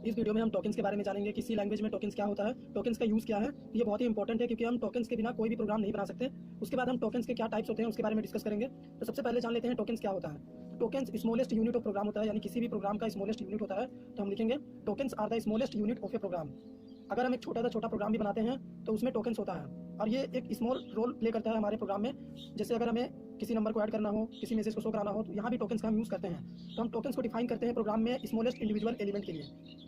इस वीडियो में हम टोकन्स के बारे में जानेंगे कि सी लैंग्वेज में टोकन्स क्या होता है, टोकन्स का यूज़ क्या है। तो ये बहुत ही इंपॉर्टेंट है क्योंकि हम टोकन्स के बिना कोई भी प्रोग्राम नहीं बना सकते। उसके बाद हम टोकन्स के क्या टाइप्स होते हैं उसके बारे में डिस्कस करेंगे। तो सबसे पहले जान लेते हैं टोकन्स क्या होता है। Tokens smallest unit of program होता है, यानी किसी भी प्रोग्राम का स्मॉलेस्ट यूनिट होता है। तो हम लिखेंगे tokens are the smallest unit of a program. अगर हम एक छोटा सा छोटा प्रोग्राम भी बनाते हैं तो उसमें टोकन्स होता है और ये एक स्मॉल रोल प्ले करता है हमारे प्रोग्राम में। जैसे अगर हमें किसी नंबर को ऐड करना हो, किसी मैसेज को शो कराना हो, तो यहाँ भी टोकन्स का हम यूज़ करते हैं। तो हम टोकन्स को डिफाइन करते हैं प्रोग्राम में स्मॉलेस्ट इंडिविजुअल एलिमेंट के लिए।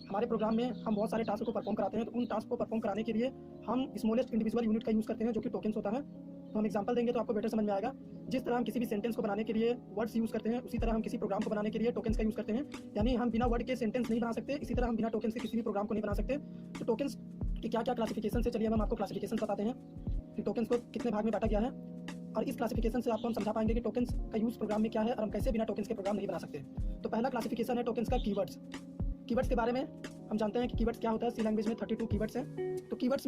हमारे प्रोग्राम में हम बहुत सारे टास्क को परफॉर्म कराते हैं, तो उन टास्क को परफॉर्म कराने के लिए हम स्मॉलेस्ट इंडिविजुअल यूनिट का यूज़ करते हैं जो कि टोकन्स होता है। तो हम एग्जांपल देंगे तो आपको बेटर समझ में आएगा। जिस तरह हम किसी भी सेंटेंस को बनाने के लिए वर्ड्स यूज़ करते हैं, उसी तरह हम किसी प्रोग्राम को बनाने के लिए टोकन्स का यूज़ करते हैं। यानी हम बिना वर्ड के सेंटेंस नहीं बना सकते, इसी तरह हम बिना टोकन्स के किसी भी प्रोग्राम को नहीं बना सकते। तो टोकन्स की क्या क्या क्लासिफिकेशन से, चलिए हम आपको क्लासिफिकेशन बताते हैं कि टोकन्स को कितने भाग में बांटा गया है। और इस क्लासिफिकेशन से आपको हम समझा पाएंगे कि टोकन्स का यूज़ प्रोग्राम में क्या है और हम कैसे बिना टोकन्स के प्रोग्राम नहीं बना सकते। तो पहला क्लासिफिकेशन है टोकन्स का कीवर्ड्स। कीवर्ड्स के बारे में हम जानते हैं कि कीवर्ड्स क्या होता है। सी लैंग्वेज में 32 कीवर्ड्स हैं। तो कीवर्ड्स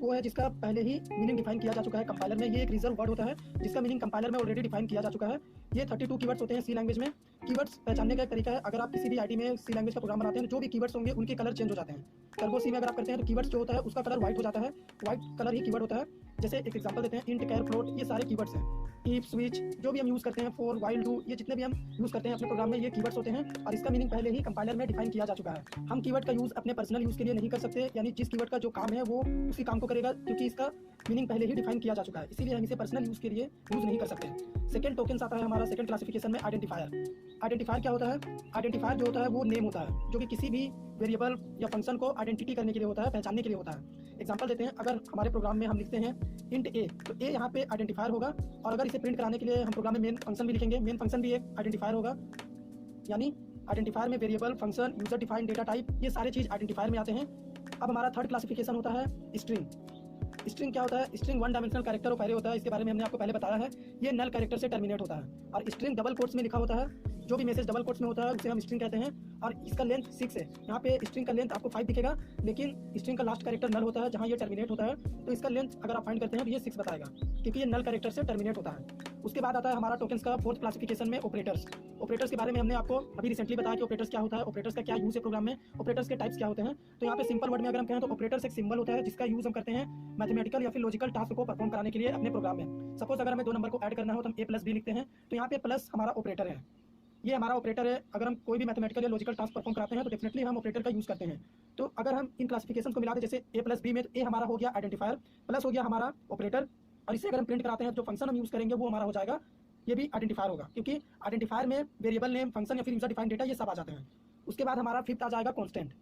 वो है जिसका पहले ही मीनिंग डिफाइन किया जा चुका है कंपाइलर में। ये एक रिजर्व वर्ड होता है जिसका मीनिंग कंपाइलर में ऑलरेडी डिफाइन किया जा चुका है। ये 32 कीवर्ड्स होते हैं सी लैंग्वेज में। कीवर्ड्स पहचानने का एक तरीका है, अगर आप किसी भी आईडी में सी लैंग्वेज का प्रोग्राम बनाते हैं तो जो भी कीवर्ड्स होंगे उनके कलर चेंज हो जाते हैं। टर्बो सी में अगर आप करते हैं तो कीवर्ड्स जो होता है उसका कलर व्हाइट हो जाता है, व्हाइट कलर ही कीवर्ड होता है। जैसे एक एग्जांपल देते हैं, इंट, कैर, फ्लोट, ये सारे कीवर्ड्स हैं। ईफ, स्विच, जो भी हम यूज़ करते हैं, फॉर, व्हाइल, डू, ये जितने भी हम यूज़ करते हैं अपने प्रोग्राम में, ये कीवर्ड्स होते हैं और इसका मीनिंग पहले ही कंपाइलर में डिफाइन किया जा चुका है। हम कीवर्ड का यूज़ अपने पर्सनल यूज़ के लिए नहीं कर सकते, यानी जिस कीवर्ड का जो काम है वो उसी काम को करेगा, क्योंकि इसका मीनिंग पहले ही डिफाइन किया जा चुका है। इसीलिए हम इसे पर्सनल यूज़ के लिए यूज़ नहीं कर सकते। सेकंड टोकन्स आता है हमारा सेकंड क्लासिफिकेशन में आइडेंटिफायर। आइडेंटिफायर क्या होता है? आइडेंटिफायर जो होता है वो नेम होता है, जो कि किसी भी वेरिएबल या फंक्शन को आइडेंटिटी करने के लिए होता है, पहचानने के लिए होता है। एग्जांपल देते हैं, अगर हमारे प्रोग्राम में हम लिखते हैं इंट ए, तो ए यहाँ पे आइडेंटिफायर होगा। और अगर इसे प्रिंट कराने के लिए हम प्रोग्राम में मेन फंक्शन भी लिखेंगे, मेन फंक्शन भी एक आइडेंटिफायर होगा। यानी आइडेंटिफायर में variable, function, user define, data type, ये सारे चीज़ आइडेंटिफायर में आते हैं। अब हमारा थर्ड क्लासिफिकेशन होता है स्ट्रिंग। स्ट्रिंग क्या होता है? String one dimensional character of array होता है। इसके बारे में हमने आपको पहले बताया है। ये नल कैरेक्टर से टर्मिनेट होता है और स्ट्रिंग डबल कोट्स में लिखा होता है। जो भी मैसेज डबल कोट्स में होता है उसे हम स्ट्रिंग कहते हैं और इसका लेंथ 6 है। यहाँ पे स्ट्रिंग का लेंथ आपको 5 दिखेगा, लेकिन स्ट्रिंग का लास्ट कैरेक्टर नल होता है जहाँ ये टर्मिनेट होता है, तो इसका लेंथ अगर आप फाइंड करते हैं तो ये 6 बताएगा, क्योंकि ये नल कैरेक्टर से टर्मिनेट होता है। उसके बाद आता है हमारा टोकन्स का फोर्थ क्लासिफिकेशन में ऑपरेटर्स। ऑपरेटर्स के बारे में हमने आपको अभी रिसेंटली बताया कि ऑपरेटर्स क्या होता है, ऑपरेटर्स का क्या यूज़ है प्रोग्राम में, ऑपरेटर्स के टाइप्स क्या होते हैं। तो यहाँ पे सिंपल वर्ड में अगर हम कहें तो ऑपरेटर्स एक सिंबल होता है जिसका यूज़ हम करते हैं मैथमेटिकल या फिर लॉजिकल टास्क को परफॉर्म कराने के लिए अपने प्रोग्राम में। सपोज अगर हमें 2 नंबर को ऐड करना हो तो हम a+b लिखते हैं, तो यहाँ पे प्लस हमारा ऑपरेटर है, ये हमारा ऑपरेटर है। अगर हम कोई भी मैथमेटिकल या लॉजिकल टास्क परफॉर्म कराते हैं तो डेफिनेटली हम ऑपरेटर का यूज़ करते हैं। तो अगर हम इन क्लासिफिकेशन को मिला दें, जैसे a+b में, तो ए हमारा हो गया आइडेंटिफायर, प्लस हो गया हमारा ऑपरेटर, और इसे अगर हम प्रिंट कराते हैं जो फंक्शन हम यूज़ करेंगे वो हमारा हो जाएगा, ये भी आइडेंटिफायर होगा, क्योंकि आइडेंटिफायर में वेरिएबल नेम, फंक्शन या फिर यूजर डिफाइंड डेटा ये सब आ जाते हैं। उसके बाद हमारा फिफ्थ आ जाएगा कांस्टेंट।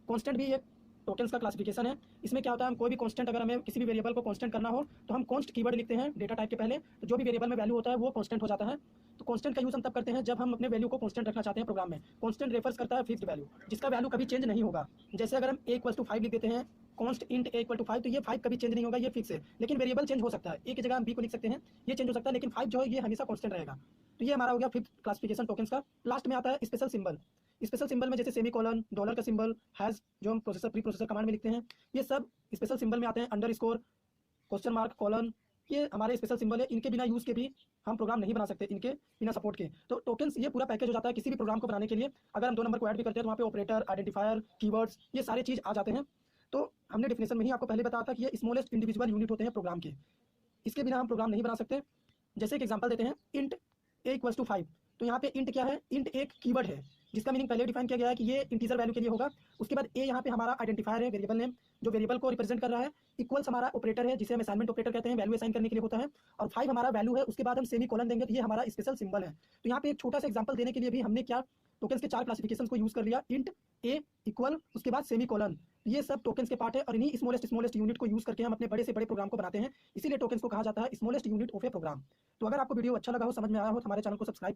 कांस्टेंट भी एक टोकन्स का क्लासिफिकेशन है। इसमें क्या होता है, हम कोई भी कांस्टेंट, अगर हमें किसी भी वेरिएबल को कांस्टेंट करना हो तो हम कॉन्स्ट कीवर्ड लिखते हैं डेटा टाइप के पहले, तो जो भी वेरिएबल में वैल्यू होता है वो कांस्टेंट हो जाता है। तो कांस्टेंट का यूज़ हम तब करते हैं जब हम अपने वैल्यू को कांस्टेंट रखना चाहते हैं प्रोग्राम में। कांस्टेंट रेफर्स करता है फिक्स्ड वैल्यू, जिसका वैल्यू कभी चेंज नहीं होगा। जैसे अगर हम a=5 लिख देते हैं, कॉन्स्ट इंट a=5, तो ये 5 कभी चेंज नहीं होगा, ये फिक्स है। लेकिन वेरिएबल चेंज हो सकता है, ए की जगह हम बी को लिख सकते हैं, ये चेंज हो सकता है, लेकिन 5 जो है ये हमेशा कांस्टेंट रहेगा। तो ये हमारा हो गया फिफ्थ क्लासिफिकेशन टोकन्स का। लास्ट में आता है स्पेशल सिंबल। स्पेशल सिंबल में जैसे सेमीकोलन, डॉलर का सिंबल, हैज जो हम प्रोसेसर, प्री प्रोसेसर कमांड में लिखते हैं, ये सब स्पेशल सिंबल में आते हैं। अंडरस्कोर, क्वेश्चन मार्क, कॉलन, ये हमारे स्पेशल सिंबल है। इनके बिना यूज़ के भी हम प्रोग्राम नहीं बना सकते, इनके बिना सपोर्ट के। तो टोकन्स ये पूरा पैकेज हो जाता है किसी भी प्रोग्राम को बनाने के लिए। अगर हम 2 नंबर को ऐड भी करते हैं तो वहाँ पे ऑपरेटर, आइडेंटिफायर, कीवर्ड्स, ये सारी चीज़ आ जाते हैं। तो हमने डेफिनेशन में ही आपको पहले बताया था कि ये स्मॉलेस्ट इंडिविजुअल यूनिट होते हैं प्रोग्राम के, इसके बिना हम प्रोग्राम नहीं बना सकते। जैसे एक एग्जांपल देते हैं, इंट a=5, तो यहाँ पे इंट क्या है? इंट एक कीवर्ड है जिसका मीनिंग पहले डिफाइन किया गया है कि ये इंटीजर वैल्यू के लिए होगा। उसके बाद ए यहाँ पे हमारा आइडेंटिफायर है, वेरिएबल नेम जो वेरिएबल को रिप्रेजेंट कर रहा है। इक्वल्स हमारा ऑपरेटर है जिसे हम असाइनमेंट ऑपरेटर कहते हैं, वैल्यू असाइन करने के लिए होता है। और 5 हमारा वैल्यू है। उसके बाद हम सेमीकोलन देंगे, तो ये हमारा स्पेशल सिंबल है। तो यहाँ पे एक छोटा सा एग्जांपल देने के लिए भी हमने क्या टोकन्स के 4 क्लासिफिकेशन को यूज कर लिया, इंट, ए, इक्वल, उसके बाद सेमीकोलन। ये सब टोकन्स के पार्ट है और इन्हीं स्मॉलेस्ट यूनिट को यूज करके हम अपने बड़े से बड़े प्रोग्राम को बनाते हैं। इसीलिए टोकन्स को कहा जाता है smallest unit of a program. तो अगर आपको वीडियो अच्छा लगा हो, समझ में आया हो, तो हमारे चैनल को सब्सक्राइब